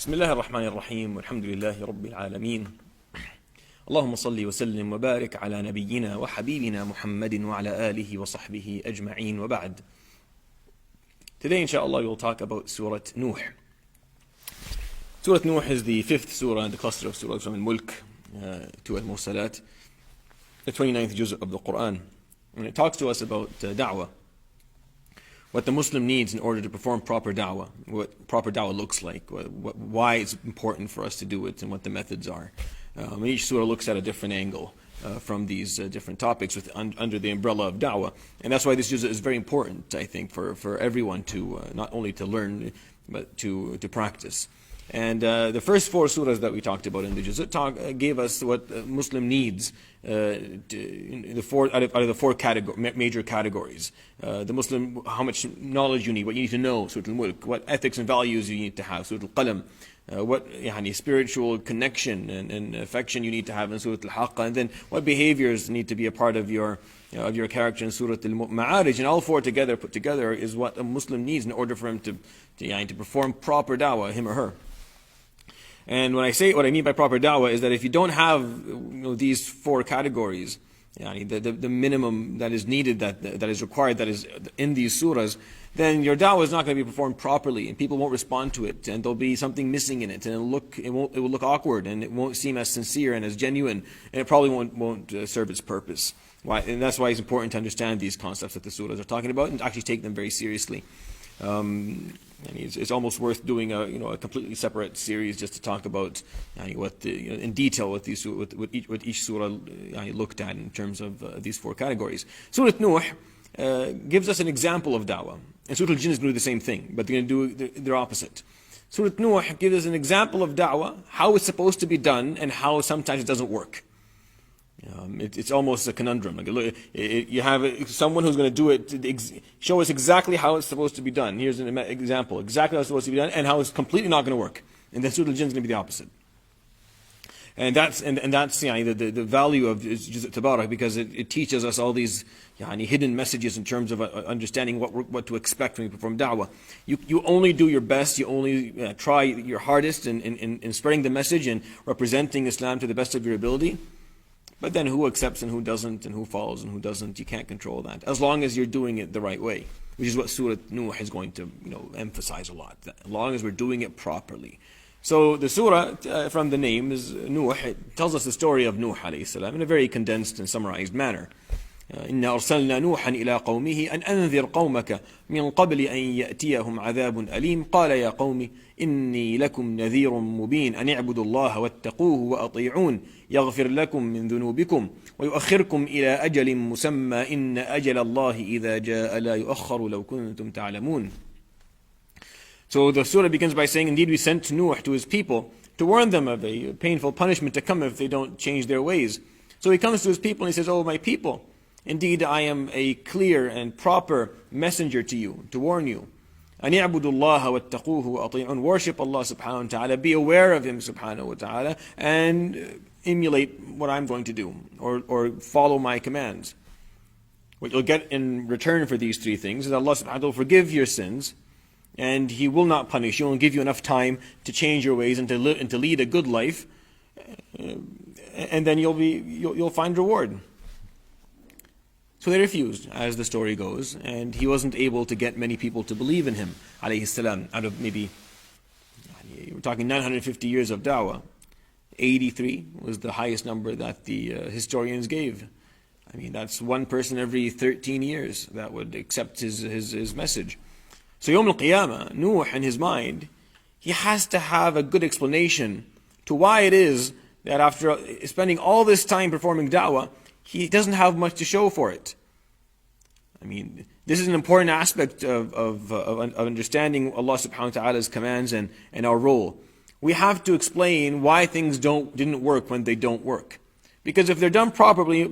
بسم الله الرحمن الرحيم والحمد لله رب العالمين اللهم صل وسلم وبارك على نبينا وحبيبنا محمد وعلى آله وصحبه أجمعين وبعد. Today inshallah we will talk about Surat Nuh. Surat Nuh is the fifth surah in the cluster of surahs from Al-Mulk to Al-Mursalat, the 29th juz of the Quran. And it talks to us about da'wah, what the Muslim needs in order to perform proper da'wah, what proper da'wah looks like, why it's important for us to do it, and what the methods are. And each surah looks at a different angle from these different topics under the umbrella of da'wah. And that's why this juz is very important, I think, for everyone to not only to learn, but to practice. And the first four surahs that we talked about in the juz gave us what a Muslim needs out of the four major categories. The Muslim, how much knowledge you need, what you need to know, Surat Al-Mulk, what ethics and values you need to have, Surat Al-Qalam, what spiritual connection and affection you need to have in Surat Al-Haqqa, and then what behaviors need to be a part of your character in Surat Al-Ma'arij. And all four together, put together, is what a Muslim needs in order for him to perform proper da'wah, him or her. And when I say what I mean by proper da'wah is that if you don't have these four categories, the minimum that is needed, that is required, that is in these surahs, then your da'wah is not going to be performed properly, and people won't respond to it, and there'll be something missing in it, and it will look awkward, and it won't seem as sincere and as genuine, and it probably won't serve its purpose. And that's why it's important to understand these concepts that the surahs are talking about and actually take them very seriously. It's almost worth doing a completely separate series just to talk about in detail what each surah looked at in terms of these four categories. Surat Nuh gives us an example of da'wah, and Surat Al-Jinn is going to do the same thing, but they're going to do their opposite. Surat Nuh gives us an example of da'wah, how it's supposed to be done, and how sometimes it doesn't work. It's almost a conundrum. You have someone who's going to do it, show us exactly how it's supposed to be done. Here's an example, exactly how it's supposed to be done, and how it's completely not going to work. And then Surat Al-Jinn is going to be the opposite. And that's the value of Juz' Tabarak, because it teaches us all these hidden messages in terms of understanding what to expect when you perform da'wah. You only do your best, you only try your hardest in spreading the message and representing Islam to the best of your ability. But then who accepts and who doesn't, and who follows and who doesn't, you can't control that. As long as you're doing it the right way, which is what Surat Nuh is going to emphasize a lot, as long as we're doing it properly. So the surah, from the name, is Nuh. It tells us the story of Nuh alayhi salam in a very condensed and summarized manner. إِنَّا أَرْسَلْنَا نُوحًا إِلَىٰ قَوْمِهِ أَنْ أَنذِرْ قَوْمَكَ مِنْ قَبْلِ أَنْ يَأْتِيَهُمْ عَذَابٌ أَلِيمٌ قَالَ يَا قَوْمِ إِنِّي لَكُمْ نَذِيرٌ مُبِينٌ أَنِ اعْبُدُوا اللَّهَ وَاتَّقُوهُ وَأَطِيعُونِ يَغْفِرْ لَكُم مِّن ذُنُوبِكُمْ وَيُؤَخِّرْكُمْ إِلَىٰ أَجَلٍ مُّسَمًّى إِنَّ أَجَلَ اللَّهِ إِذَا جَاءَ لَا يُؤَخَّرُ لَوْ كُنتُمْ تَعْلَمُونَ. So the surah begins by saying, indeed we sent Nuh to his people to warn them of a painful punishment to come if they don't change their ways. So he comes to his people and he says, "Oh, my people, indeed I am a clear and proper messenger to you, to warn you. أَنِ اعْبُدُوا اللَّهَ وَاتَّقُوهُ وَأَطِيعُونَ. Worship Allah subhanahu wa ta'ala, be aware of Him subhanahu wa ta'ala, and emulate what I'm going to do, or follow my commands. What you'll get in return for these three things is Allah subhanahu wa ta'ala will forgive your sins, and He will not punish you, and give you enough time to change your ways and to live and to lead a good life, and then you'll find reward." So they refused, as the story goes, and he wasn't able to get many people to believe in him, alayhi salam, out of maybe, we're talking 950 years of da'wah. 83 was the highest number that the historians gave. That's one person every 13 years that would accept his message. So Yawm al-Qiyamah, Nuh in his mind, he has to have a good explanation to why it is that after spending all this time performing da'wah, he doesn't have much to show for it. This is an important aspect of understanding Allah subhanahu wa ta'ala's commands and our role. We have to explain why things didn't work when they don't work. Because if they're done properly,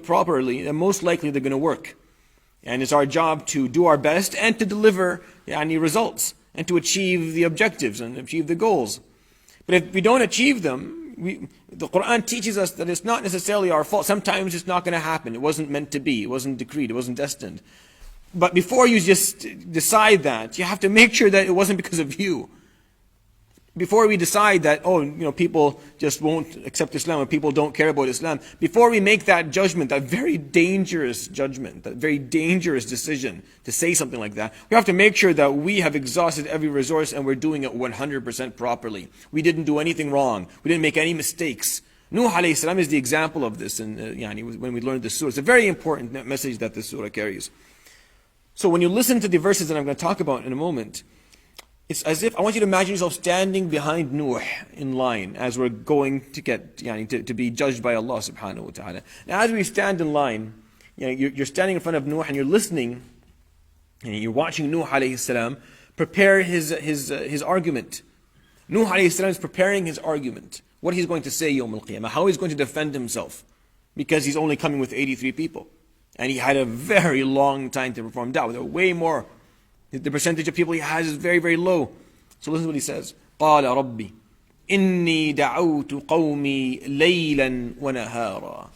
then most likely they're going to work. And it's our job to do our best and to deliver results and to achieve the objectives and achieve the goals. But if we don't achieve them, the Quran teaches us that it's not necessarily our fault. Sometimes it's not going to happen. It wasn't meant to be. It wasn't decreed. It wasn't destined. But before you just decide that, you have to make sure that it wasn't because of you. before we decide that, people just won't accept Islam or people don't care about Islam, before we make that judgment, that very dangerous judgment, that very dangerous decision to say something like that, we have to make sure that we have exhausted every resource and we're doing it 100% properly. We didn't do anything wrong. We didn't make any mistakes. Nuh alayhi salam is the example of this, and when we learned this surah. It's a very important message that this surah carries. So when you listen to the verses that I'm going to talk about in a moment, it's as if, I want you to imagine yourself standing behind Nuh in line as we're going to get, to be judged by Allah subhanahu wa ta'ala. Now as we stand in line, you're standing in front of Nuh and you're listening, and you're watching Nuh alayhi salam prepare his argument. Nuh alayhi salam is preparing his argument. What he's going to say Yawm al-Qiyamah, how he's going to defend himself. Because he's only coming with 83 people. And he had a very long time to perform da'wah. There were way more. The percentage of people he has is very, very low. So listen to what he says. قَالَ رَبِّي إِنِّي دَعَوْتُ قَوْمِي لَيْلًا وَنَهَارًا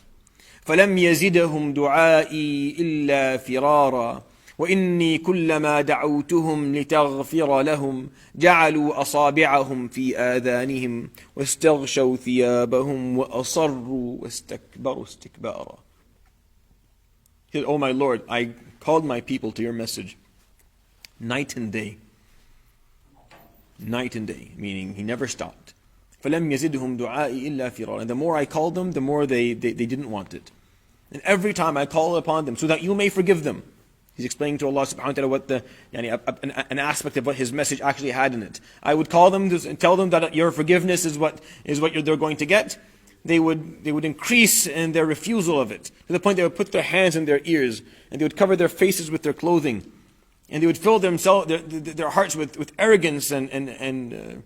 فَلَمْ يَزِدْهُمْ دُعَائِي إِلَّا فِرَارًا وإني كلما دعوتهم لتغفر لهم جعلوا أصابعهم في آذانهم واستغشوا ثيابهم وأصروا واستكبروا استكبارا. He said, "Oh my Lord, I called my people to your message night and day." Night and day, meaning he never stopped. فَلَمْ يَزِدْهُمْ دُعَائِي إِلَّا فِرَارًا. And the more I called them, the more they didn't want it. And every time I call upon them so that you may forgive them. He's explaining to Allah subhanahu wa ta'ala what an aspect of what his message actually had in it. I would call them and tell them that your forgiveness is what they're going to get. They would increase in their refusal of it, to the point they would put their hands in their ears, and they would cover their faces with their clothing, and they would fill their hearts with arrogance and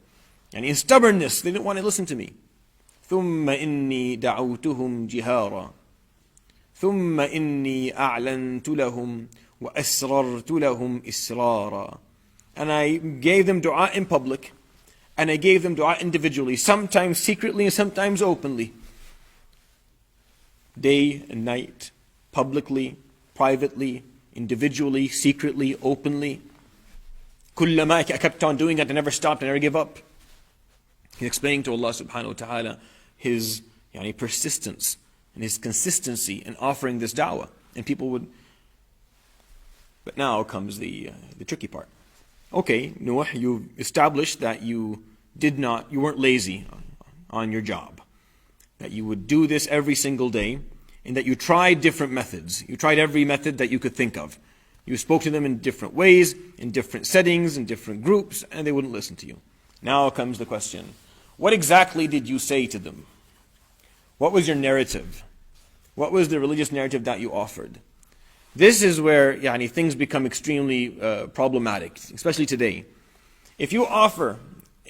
stubbornness. They didn't want to listen to me. ثُمَّ إِنِّي دَعَوْتُهُمْ جِهَارًا ثُمَّ إِنِّي أَعْلَنْتُ لَهُمْ وَأَسْرَرْتُ لَهُمْ إِسْرَارًا. And I gave them dua in public, and I gave them dua individually, sometimes secretly and sometimes openly. Day and night, publicly, privately, individually, secretly, openly. كلما, I kept on doing that, I never stopped, I never gave up. He's explaining to Allah subhanahu wa ta'ala his persistence and his consistency in offering this da'wah. And people would... But now comes the tricky part. Okay, Nuh, you established that you weren't lazy on your job. That you would do this every single day, and that you tried different methods. You tried every method that you could think of. You spoke to them in different ways, in different settings, in different groups, and they wouldn't listen to you. Now comes the question. What exactly did you say to them? What was your narrative? What was the religious narrative that you offered? This is where things become extremely problematic, especially today. If you offer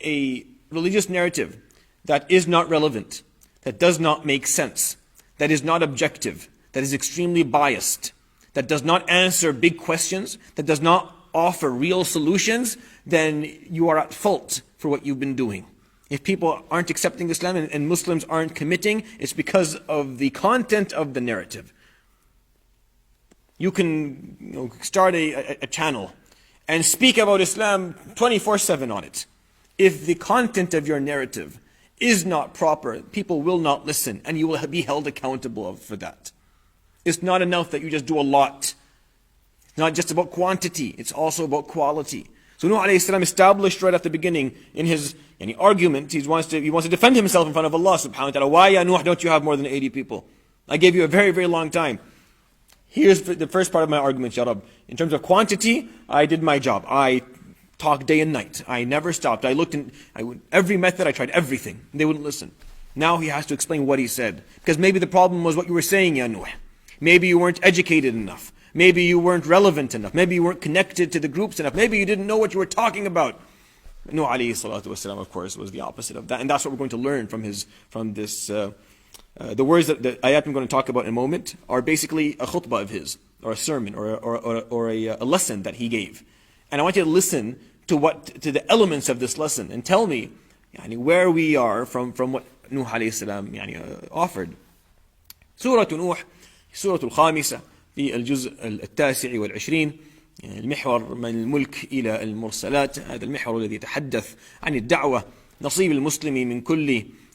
a religious narrative that is not relevant, that does not make sense, that is not objective, that is extremely biased, that does not answer big questions, that does not offer real solutions, then you are at fault for what you've been doing. If people aren't accepting Islam and Muslims aren't committing, it's because of the content of the narrative. You can start a channel and speak about Islam 24/7 on it. If the content of your narrative is not proper, people will not listen, and you will be held accountable for that. It's not enough that you just do a lot. It's not just about quantity, it's also about quality. So Nuh alayhi salam established right at the beginning in his argument, he wants to defend himself in front of Allah subhanahu wa ta'ala. Why, ya Nuh, don't you have more than 80 people? I gave you a very, very long time. Here's the first part of my argument, Ya Rab. In terms of quantity, I did my job. I talked day and night. I never stopped. Every method, I tried everything. They wouldn't listen. Now he has to explain what he said. Because maybe the problem was what you were saying, Ya Nuh. Maybe you weren't educated enough. Maybe you weren't relevant enough. Maybe you weren't connected to the groups enough. Maybe you didn't know what you were talking about. Nuh alayhi salatu wasalam, of course, was the opposite of that. And that's what we're going to learn from this. The words that the ayat I'm going to talk about in a moment are basically a khutbah of his, or a sermon, or a lesson that he gave. And I want you to listen to the elements of this lesson and tell me where we are from what Nuh alayhi salam offered. Surat Nuh, Surat al-Khamisah, في الجزء التاسع والعشرين، المحور من الملك إلى المرسلات. هذا المحور الذي يتحدث عن الدعوة نصيب المسلم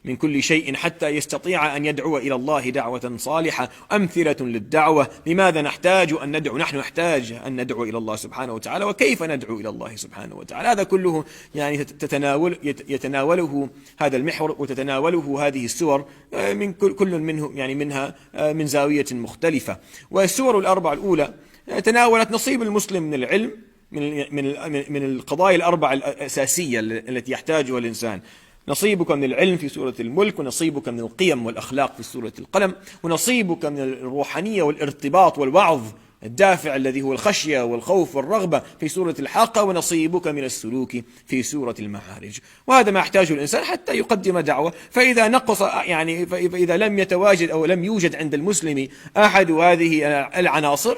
من كل شيء حتى يستطيع أن يدعو إلى الله دعوة صالحة. أمثلة للدعوة، لماذا نحتاج أن ندعو؟ نحن نحتاج أن ندعو إلى الله سبحانه وتعالى، وكيف ندعو إلى الله سبحانه وتعالى. هذا كله يعني يتناوله هذا المحور وتتناوله هذه السور من كل منه يعني منها من زاوية مختلفة. والسور الأربع الأولى تناولت نصيب المسلم من العلم من القضايا الأربع الأساسية التي يحتاجها الإنسان. نصيبك من العلم في سورة الملك، ونصيبك من القيم والأخلاق في سورة القلم، ونصيبك من الروحانية والارتباط والوعظ الدافع الذي هو الخشية والخوف والرغبة في سورة الحاقة، ونصيبك من السلوك في سورة المعارج. وهذا ما يحتاجه الإنسان حتى يقدم دعوة. فإذا نقص يعني فإذا لم يتواجد أو لم يوجد عند المسلم أحد هذه العناصر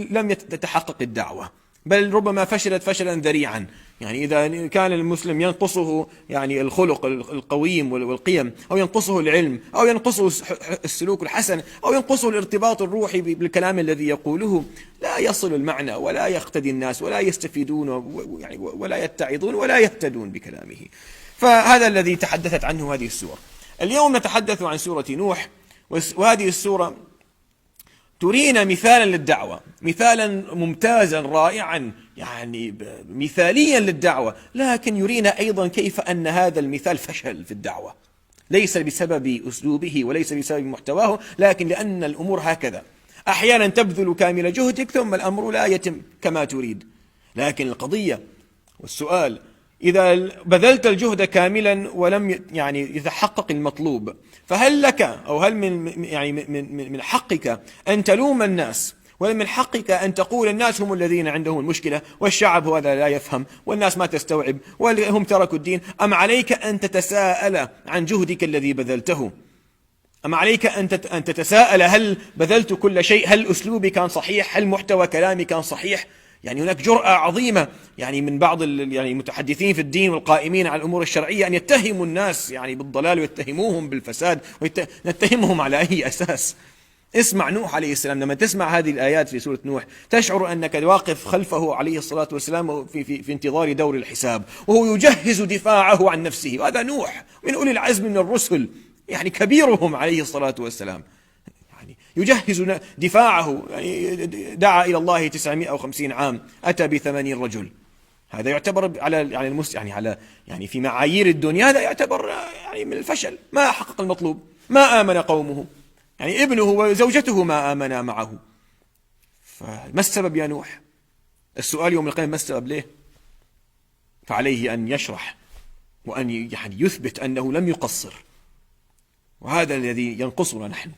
لم تتحقق الدعوة، بل ربما فشلت فشلا ذريعا. يعني إذا كان المسلم ينقصه يعني الخلق القويم والقيم، أو ينقصه العلم، أو ينقصه السلوك الحسن، أو ينقصه الارتباط الروحي بالكلام الذي يقوله، لا يصل المعنى ولا يقتدي الناس ولا يستفيدون يعني ولا يتعظون ولا يهتدون بكلامه. فهذا الذي تحدثت عنه هذه السورة. اليوم نتحدث عن سورة نوح، وهذه السورة ترينا مثالا للدعوة، مثالا ممتازا رائعا يعني مثاليا للدعوة، لكن يرينا أيضا كيف أن هذا المثال فشل في الدعوة، ليس بسبب أسلوبه وليس بسبب محتواه، لكن لأن الأمور هكذا، أحيانا تبذل كامل جهدك ثم الأمر لا يتم كما تريد. لكن القضية والسؤال، إذا بذلت الجهد كاملا ولم يعني يتحقق المطلوب، فهل لك أو هل من حقك أن تلوم الناس، ولا من حقك أن تقول الناس هم الذين عندهم المشكلة، والشعب هذا لا يفهم، والناس ما تستوعب، وهم تركوا الدين؟ أم عليك أن تتساءل عن جهدك الذي بذلته؟ أم عليك أن تتساءل هل بذلت كل شيء؟ هل أسلوبي كان صحيح؟ هل محتوى كلامي كان صحيح؟ يعني هناك جرأة عظيمة يعني من بعض يعني المتحدثين في الدين والقائمين على الأمور الشرعية أن يتهموا الناس يعني بالضلال ويتهموهم بالفساد، نتهمهم على أي أساس؟ اسمع نوح عليه السلام، لما تسمع هذه الآيات في سورة نوح تشعر أنك واقف خلفه عليه الصلاة والسلام في انتظار دور الحساب، وهو يجهز دفاعه عن نفسه. وهذا نوح من أولي العزم من الرسل، يعني كبيرهم عليه الصلاة والسلام، يجهز دفاعه. يعني دعا إلى الله 950 عام، أتى ب80 رجل. هذا يعتبر على يعني في معايير الدنيا هذا يعتبر يعني من الفشل، ما حقق المطلوب، ما آمن قومه، يعني ابنه وزوجته ما آمنا معه. فما السبب يا نوح؟ السؤال يوم القيامة ما السبب ليه؟ فعليه أن يشرح وأن يعني يثبت أنه لم يقصر. وهذا الذي ينقصنا نحن،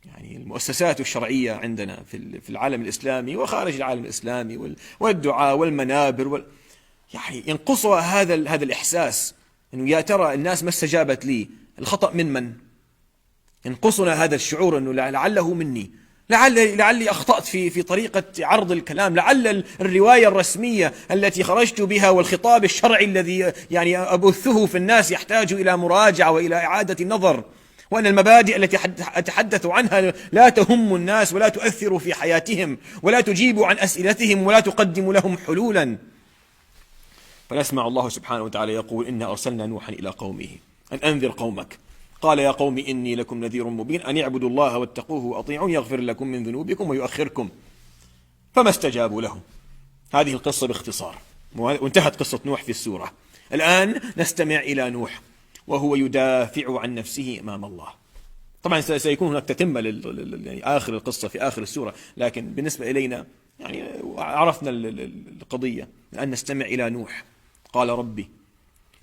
يعني المؤسسات الشرعية عندنا في العالم الإسلامي وخارج العالم الإسلامي والدعاء والمنابر يعني ينقصها هذا الإحساس أنه يا ترى الناس ما استجابت لي، الخطأ من؟ ينقصنا هذا الشعور أنه لعله مني، لعلي أخطأت في طريقة عرض الكلام، لعل الرواية الرسمية التي خرجت بها والخطاب الشرعي الذي يعني أبثه في الناس يحتاج إلى مراجعة وإلى إعادة نظر، وأن المبادئ التي أتحدث عنها لا تهم الناس ولا تؤثر في حياتهم ولا تجيب عن أسئلتهم ولا تقدم لهم حلولا. فنسمع الله سبحانه وتعالى يقول: إنا أرسلنا نوحا إلى قومه أن أنذر قومك قال يا قوم إني لكم نذير مبين أن اعبدوا الله واتقوه وأطيعون يغفر لكم من ذنوبكم ويؤخركم. فما استجابوا له. هذه القصة باختصار، وانتهت قصة نوح في السورة. الآن نستمع إلى نوح وهو يدافع عن نفسه أمام الله. طبعا سيكون هناك تتمة يعني آخر القصة في آخر السورة، لكن بالنسبة إلينا يعني عرفنا القضية. الآن نستمع إلى نوح. قال ربي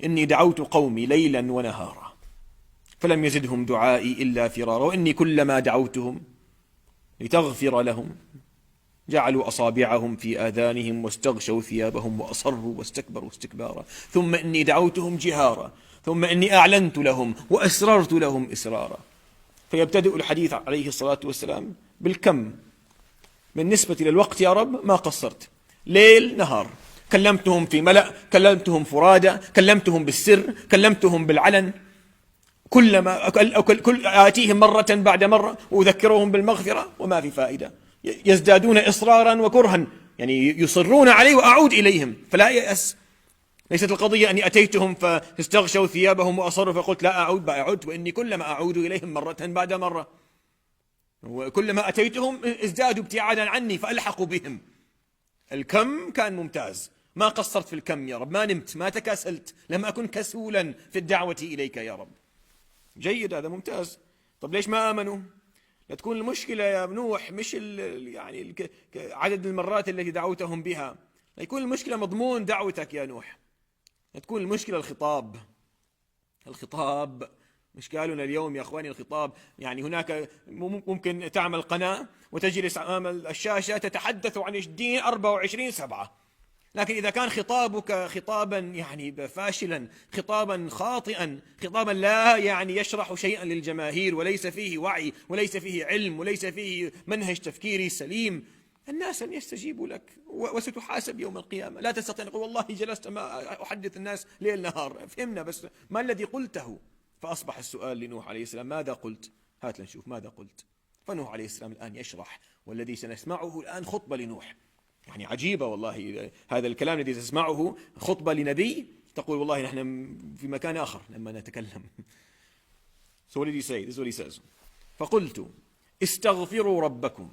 إني دعوت قومي ليلا ونهارا فلم يزدهم دعائي إلا فرارا وإني كلما دعوتهم لتغفر لهم جعلوا أصابعهم في آذانهم واستغشوا ثيابهم وأصروا واستكبروا استكبارا ثم إني دعوتهم جهارا ثم إني أعلنت لهم وأسررت لهم إسرارا. فيبتدئ الحديث عليه الصلاة والسلام بالكم. بالنسبة للوقت يا رب ما قصرت، ليل نهار، كلمتهم في ملأ، كلمتهم فرادى، كلمتهم بالسر، كلمتهم بالعلن، كلما آتيهم مرة بعد مرة وأذكرهم بالمغفرة وما في فائدة. يزدادون إصرارا وكرها، يعني يصرون عليه وأعود إليهم فلا يأس. ليست القضية أني أتيتهم فاستغشوا ثيابهم وأصروا فقلت لا أعود بأعد وإني كلما أعود إليهم مرة بعد مرة، وكلما أتيتهم ازدادوا ابتعادا عني فألحقوا بهم. الكم كان ممتاز، ما قصرت في الكم يا رب، ما نمت، ما تكاسلت، لم أكن كسولا في الدعوة إليك يا رب. جيد، هذا ممتاز. طب ليش ما آمنوا؟ لتكون المشكلة يا نوح مش يعني عدد المرات التي دعوتهم بها، ليكون المشكلة مضمون دعوتك يا نوح. تكون المشكلة الخطاب. مش قالوا لنا اليوم يا أخواني الخطاب، يعني هناك ممكن تعمل قناة وتجلس أمام الشاشة تتحدث عن الدين 24/7، لكن إذا كان خطابك خطابا يعني فاشلا، خطابا خاطئا، خطابا لا يعني يشرح شيئا للجماهير وليس فيه وعي وليس فيه علم وليس فيه منهج تفكيري سليم، الناس لن يستجيبوا لك وستحاسب يوم القيامة. لا تستطيع أن تقول والله جلست ما أحدث الناس ليل نهار، فهمنا بس ما الذي قلته. فأصبح السؤال لنوح عليه السلام ماذا قلت؟ هات لنشوف ماذا قلت. فنوح عليه السلام الآن يشرح، والذي سنسمعه الآن خطبة لنوح، يعني عجيبة والله. هذا الكلام الذي تسمعه خطبة لنبي، تقول والله نحن في مكان آخر لما نتكلم. So what did he say? This is what he says. فقلت استغفروا ربكم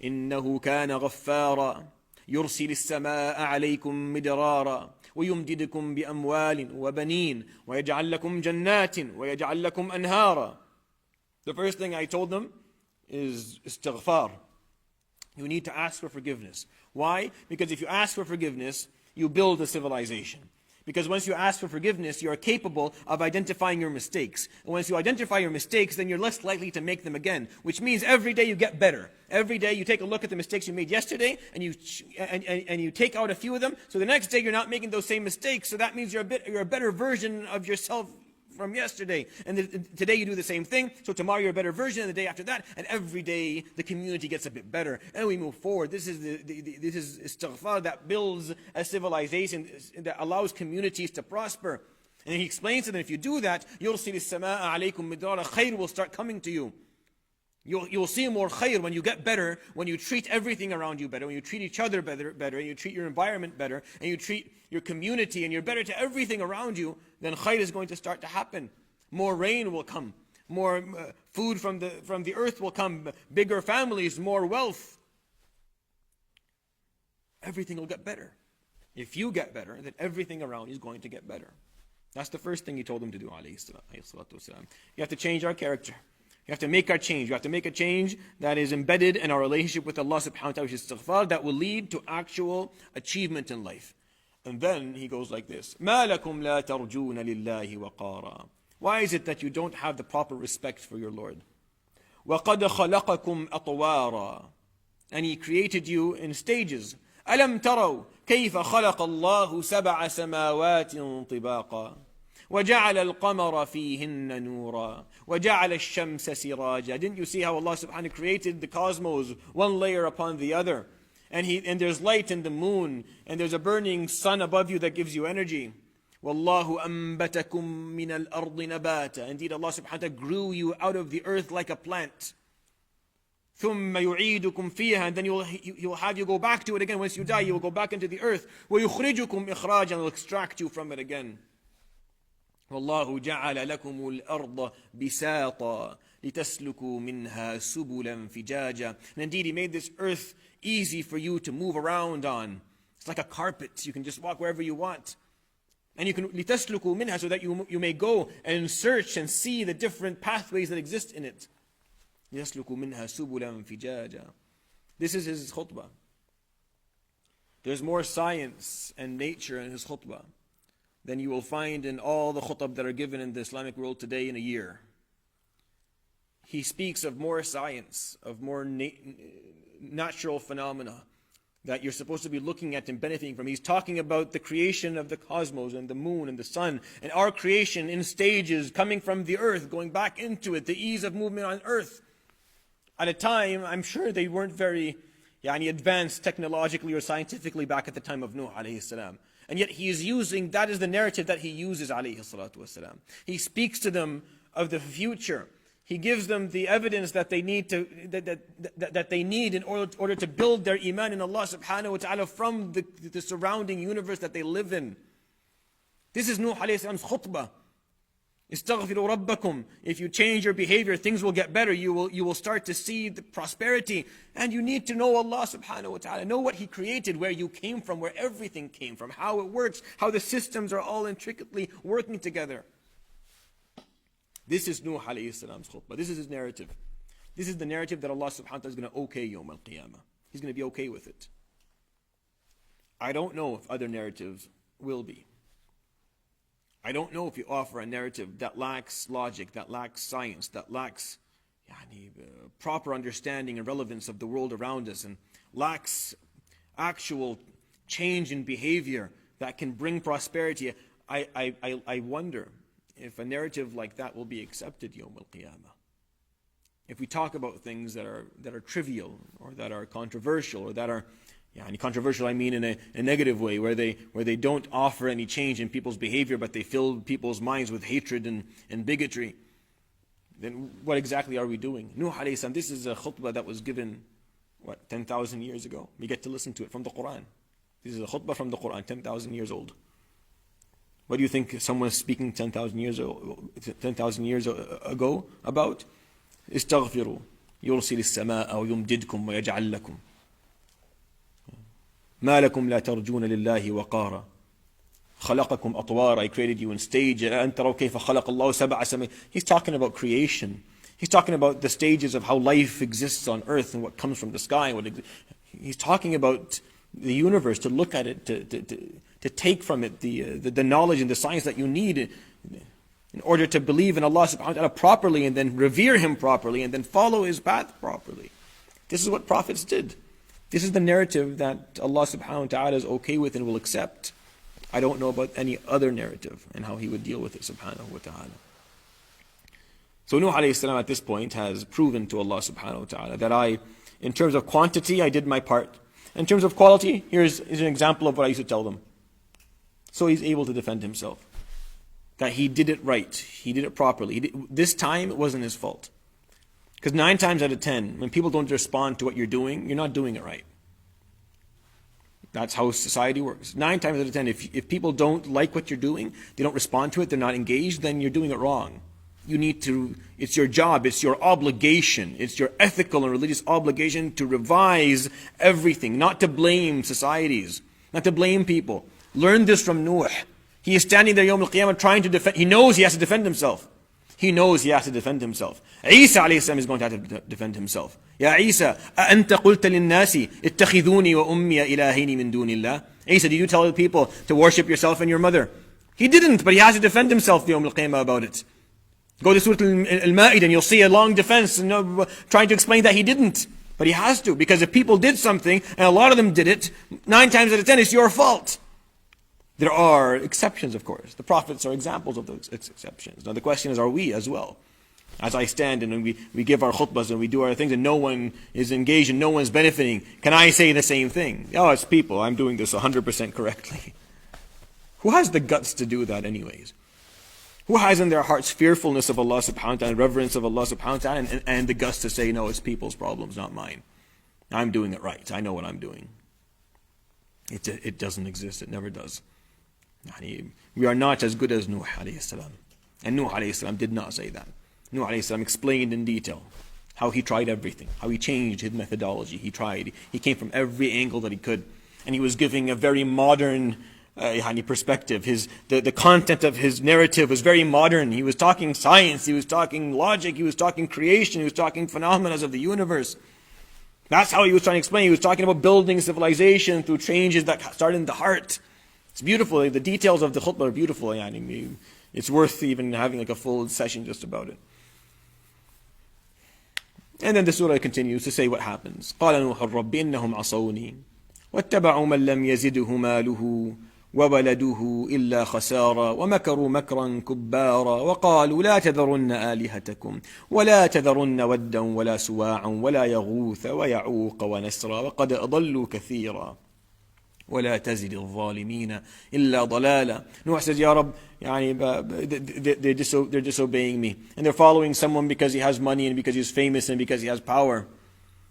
إنه كان غفارا يرسل السماء عليكم مدرارا ويمددكم بأموال وبنين ويجعل لكم جنات ويجعل لكم أنهارا. The first thing I told them is istighfar. You need to ask for forgiveness. Why? Because if you ask for forgiveness, you build a civilization. Because once you ask for forgiveness, you are capable of identifying your mistakes. And once you identify your mistakes, then you're less likely to make them again. Which means every day you get better. Every day you take a look at the mistakes you made yesterday, and you take out a few of them. So the next day you're not making those same mistakes. So that means you're a better version of yourself from yesterday. And today you do the same thing, so tomorrow you're a better version, and the day after that, and every day the community gets a bit better, and we move forward. This is istighfar that builds a civilization that allows communities to prosper. And he explains to them, if you do that, يُرْسِلِ السَّمَاءَ عَلَيْكُمْ مِدْرَارًا, khayr will start coming to you. You'll see more khayr when you get better, when you treat everything around you better, when you treat each other better, and you treat your environment better, and you treat your community, and you're better to everything around you, then khayr is going to start to happen. More rain will come, more food from the earth will come, bigger families, more wealth. Everything will get better. If you get better, then everything around you is going to get better. That's the first thing he told them to do, alayhi salatu wasalam. You have to change our character. You have to make our change. You have to make a change that is embedded in our relationship with Allah subhanahu wa ta'ala, which is istighfar, that will lead to actual achievement in life. And then he goes like this. مَا لَكُمْ لَا تَرْجُونَ لِلَّهِ وَقَارًا. Why is it that you don't have the proper respect for your Lord? وَقَدْ خَلَقَكُمْ أَطْوَارًا. And he created you in stages. أَلَمْ تَرَوْا كَيْفَ خَلَقَ اللَّهُ سَبْعَ سَمَاوَاتٍ طِبَاقًا وَجَعَلَ الْقَمَرَ فِيهِنَّ نُورًا وَجَعَلَ الشَّمْسَ سِرَاجًا. Didn't you see how Allah subhanahu wa ta'ala created the cosmos one layer upon the other? And there's light in the moon, and there's a burning sun above you that gives you energy. وَاللَّهُ أَنْبَتَكُم مِّنَ الْأَرْضِ نَبَاتًا. Indeed, Allah subhanahu wa ta'ala grew you out of the earth like a plant. ثُمَّ يُعِيدُكُم فِيهَا. And then He will have you go back to it again. Once you die, you will go back into the earth. وَيُخْرِجُكُم إِخْرَاجًا. And will extract you from it again. وَاللَّهُ جَعَلَ لَكُمُ الْأَرْضَ بِسَاطًا لِتَسْلُكُوا مِنْهَا سُبُلًا فِجَاجًا. And indeed, He made this earth easy for you to move around on. It's like a carpet. You can just walk wherever you want. And you can لِتَسْلُكُوا مِنْهَا, so that you may go and search and see the different pathways that exist in it. لِتَسْلُكُوا مِنْهَا سُبُلًا فِجَاجًا. This is his khutbah. There's more science and nature in his khutbah than you will find in all the khutab that are given in the Islamic world today in a year. He speaks of more science, of more natural phenomena that you're supposed to be looking at and benefiting from. He's talking about the creation of the cosmos and the moon and the sun, and our creation in stages, coming from the earth, going back into it, the ease of movement on earth. At a time, I'm sure they weren't very advanced technologically or scientifically back at the time of Nuh alayhi salam. And yet he is using, that is the narrative that he uses, alayhi salatu wasalam. He speaks to them of the future. He gives them the evidence that they need that they need in order to build their iman in Allah subhanahu wa ta'ala from the surrounding universe that they live in. This is Nuh alayhi salam's khutbah. Istaghfiru rabbakum. If you change your behavior, things will get better. You will start to see the prosperity. And you need to know Allah subhanahu wa ta'ala. Know what He created, where you came from, where everything came from, how it works, how the systems are all intricately working together. This is Nuh alayhi salam's khutbah. This is his narrative. This is the narrative that Allah subhanahu wa ta'ala is going to okay Yawm al-Qiyamah. He's going to be okay with it. I don't know if other narratives will be. I don't know if you offer a narrative that lacks logic, that lacks science, that lacks proper understanding and relevance of the world around us, and lacks actual change in behavior that can bring prosperity. I wonder if a narrative like that will be accepted Yawm al-Qiyamah. If we talk about things that are trivial, or that are controversial, or that are controversial, I mean in a negative way, where they don't offer any change in people's behavior, but they fill people's minds with hatred and bigotry, then what exactly are we doing? Nuh alayhi salam, this is a khutbah that was given, 10,000 years ago? We get to listen to it from the Quran. This is a khutbah from the Quran, 10,000 years old. What do you think someone is speaking 10,000 years ago about? Istaghfiru yursil as-samaa'a wa yumdidkum wa yaj'al lakum ما لكم لا ترجون لله وقارا خلقكم أطوارا. I created you in stage. أن تروا كيف خلق الله سبع سماوات. He's talking about creation. He's talking about the stages of how life exists on earth and what comes from the sky. He's talking about the universe, to look at it, to take from it the knowledge and the science that you need in order to believe in Allah subhanahu wa ta'ala properly, and then revere Him properly, and then follow His path properly. This is what prophets did. This is the narrative that Allah subhanahu wa ta'ala is okay with and will accept. I don't know about any other narrative and how He would deal with it subhanahu wa ta'ala. So Nuh alayhi salam at this point has proven to Allah subhanahu wa ta'ala that in terms of quantity, I did my part. In terms of quality, here's an example of what I used to tell them. So he's able to defend himself. That he did it right. He did it properly. This time, it wasn't his fault. Because 9 times out of 10, when people don't respond to what you're doing, you're not doing it right. That's how society works. 9 times out of 10, if people don't like what you're doing, they don't respond to it, they're not engaged, then you're doing it wrong. You need to, it's your job, it's your obligation, it's your ethical and religious obligation to revise everything, not to blame societies, not to blame people. Learn this from Nuh. He is standing there Yawm al-Qiyamah trying to defend, he knows he has to defend himself. He knows he has to defend himself. Isa alayhi salam is going to have to defend himself. Ya Isa, أَأَنْتَ قُلْتَ لِلنَّاسِ اتَّخِذُونِي وَأُمِّيَ إِلَهِينِ مِن دُونِ اللَّهِ. Isa, did you tell the people to worship yourself and your mother? He didn't, but he has to defend himself Yawm al-Qiyamah about it. Go to Surat Al-Ma'idah and you'll see a long defense trying to explain that he didn't. But he has to, because if people did something, and a lot of them did it, 9 times out of 10 it's your fault. There are exceptions, of course. The prophets are examples of those exceptions. Now the question is, are we as well? As I stand and we give our khutbahs and we do our things and no one is engaged and no one's benefiting, can I say the same thing? Oh, it's people. I'm doing this 100% correctly. Who has the guts to do that anyways? Who has in their hearts fearfulness of Allah subhanahu wa ta'ala, reverence of Allah subhanahu wa ta'ala, and the guts to say, no, it's people's problems, not mine. I'm doing it right. I know what I'm doing. It doesn't exist. It never does. We are not as good as Nuh alayhi salam. And Nuh alayhi salam did not say that. Nuh alayhi salam explained in detail how he tried everything, how he changed his methodology. He tried. He came from every angle that he could. And he was giving a very modern perspective. The content of his narrative was very modern. He was talking science, he was talking logic, he was talking creation, he was talking phenomena of the universe. That's how he was trying to explain. He was talking about building civilization through changes that started in the heart. It's beautiful. The details of the khutbah are beautiful. It's worth even having a full session just about it. And then the surah continues to say what happens. قَالَ نُوحٌ رَبِّ إِنَّهُمْ عَصَوْنِي وَاتَّبَعُوا مَنْ لَمْ يَزِدْهُ مَالُهُ وولده إلا خسارا ومكروا مكرا كبارا وقالوا لا تذرن آلهتكم ولا تذرن ودا ولا سواعا ولا يغوث ويعوق ونسرا وقد أضلوا كثيرا ولا تزد الظالمين إلا ضلالا. Noah says, Ya Rab, they're disobeying me. And they're following someone because he has money and because he's famous and because he has power.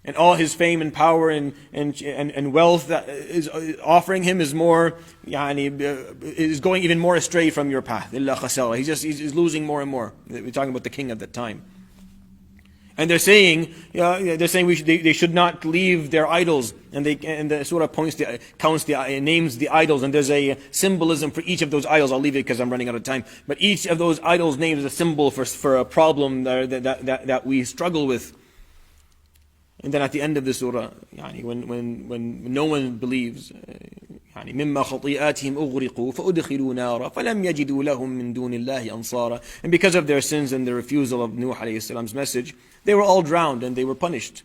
And all his fame and power and wealth that is offering him is more, is going even more astray from your path. He's losing more and more. We're talking about the king at that time. And they're saying, they should not leave their idols. And the surah names the idols, and there's a symbolism for each of those idols. I'll leave it because I'm running out of time. But each of those idols names a symbol for a problem that we struggle with. And then at the end of the surah, when no one believes, مما خطيئاتهم أغرقوا فأدخلوا نارا فلم يجدوا لهم من دون الله أنصارا. And because of their sins and the refusal of Nuh alayhi salam's message, they were all drowned and they were punished.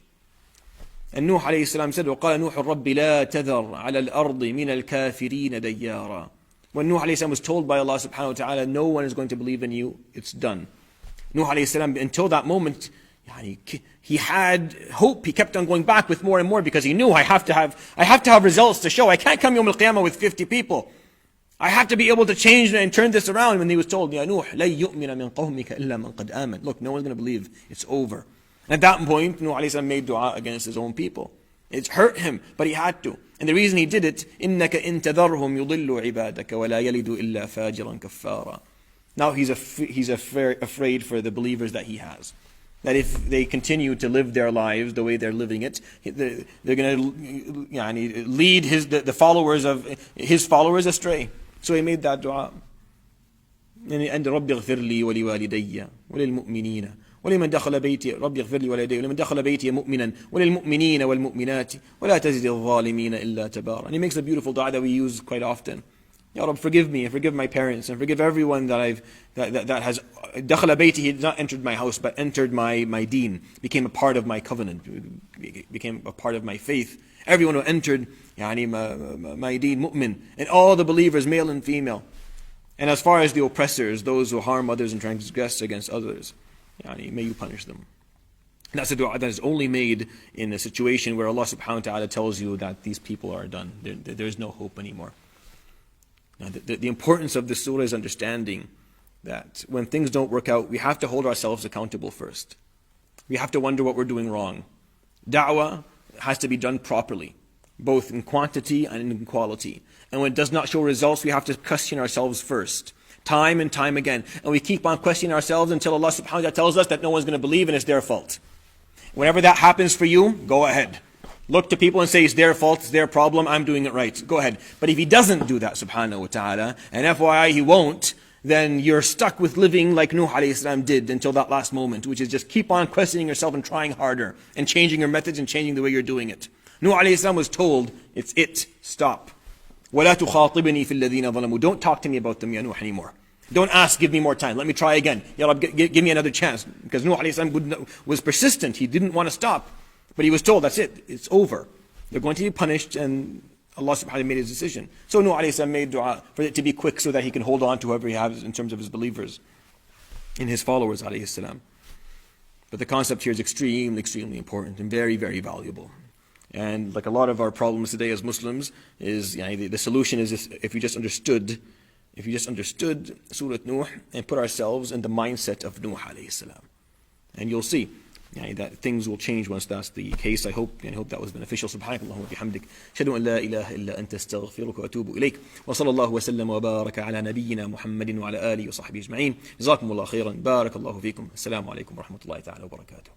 And Nuh alayhi salam said, وقال نوح رب لا تذر على الأرض من الكافرين ديارا. When Nuh alayhi salam was told by Allah subhanahu wa ta'ala, no one is going to believe in you, it's done. Nuh alayhi salam, until that moment, he had hope. He kept on going back with more and more because he knew I have to have results to show. I can't come Yawm al-Qiyamah with 50 people. I have to be able to change and turn this around. When he was told, Ya Nuh, لَن يُؤْمِنَ مِنْ قَوْمِكَ إِلَّا مَنْ قَدْ آمَنَ. Look, no one's going to believe. It's over. And at that point, Nuh alayhi salam made dua against his own people. It's hurt him, but he had to. And the reason he did it, إِنَّكَ إِن تَذَرْهُمْ يُضِلُّ عِبَادَكَ وَلَا يَلِدُ إِلَّا فَاجِرًا كَفَّارًا. Now he's afraid for the believers that he has. That if they continue to live their lives the way they're living it, they're going to lead the followers of his followers astray. So he made that dua. And رَبِّ اغْفِرْ لِي وَلِوَالِدَيَّ وَلِلْمُؤْمِنِينَ وَلِمَنْ دَخَلَ بَيْتِي رَبِّ اغْفِرْ لِي وَلِوَالِدَيَّ وَلِمَنْ دَخَلَ بَيْتِي مُؤْمِنًا وَلِلْمُؤْمِنِينَ وَالْمُؤْمِنَاتِ وَلَا تَزِدِ الظَّالِمِينَ إِلَّا تَبَارًا. And he makes a beautiful dua that we use quite often. Ya Rabb, forgive me and forgive my parents and forgive everyone that has دخل بيتي, he did not entered my house but entered my deen, became a part of my covenant, became a part of my faith. Everyone who entered my deen, mu'min, and all the believers, male and female. And as far as the oppressors, those who harm others and transgress against others, may you punish them. And that's a dua that is only made in a situation where Allah subhanahu wa ta'ala tells you that these people are done. There is no hope anymore. Now, the importance of this surah is understanding that when things don't work out, we have to hold ourselves accountable first. We have to wonder what we're doing wrong. Da'wah has to be done properly, both in quantity and in quality. And when it does not show results, we have to question ourselves first, time and time again. And we keep on questioning ourselves until Allah subhanahu wa ta'ala tells us that no one's going to believe and it's their fault. Whenever that happens for you, go ahead. Look to people and say, it's their fault, it's their problem, I'm doing it right. Go ahead. But if he doesn't do that, subhanahu wa ta'ala, and FYI he won't, then you're stuck with living like Nuh alayhi salam did until that last moment, which is just keep on questioning yourself and trying harder, and changing your methods and changing the way you're doing it. Nuh alayhi salam was told, it's it, stop. وَلَا تُخَاطِبْنِي فِي الَّذِينَ ظَلَمُوا. Don't talk to me about them, Ya Nuh, anymore. Don't ask, give me more time, let me try again. Ya Rab, give me another chance. Because Nuh alayhi salam was persistent, he didn't want to stop. But he was told, that's it, it's over. They're going to be punished, and Allah subhanahu wa ta'ala made his decision. So Nuh alayhi salam made dua for it to be quick so that he can hold on to whoever he has in terms of his believers, in his followers alayhi salam. But the concept here is extremely, extremely important and very, very valuable. And like a lot of our problems today as Muslims, is the solution is if we just understood Surat Nuh and put ourselves in the mindset of Nuh alayhi salam. And you'll see that things will change once that's the case. I hope that was beneficial. Subhanakallahumma wa bihamdik. Ashhadu an la ilaha illa anta astaghfiruka wa atubu ilayk. Wa sallallahu wa sallam wa baraka ala nabiyyina Muhammadin wa ala alihi wa sahbihi ajma'in. Jazakumullahu khairan. Barakallahu feekum. Assalamu alaikum wa rahmatullahi ta'ala wa barakatuh.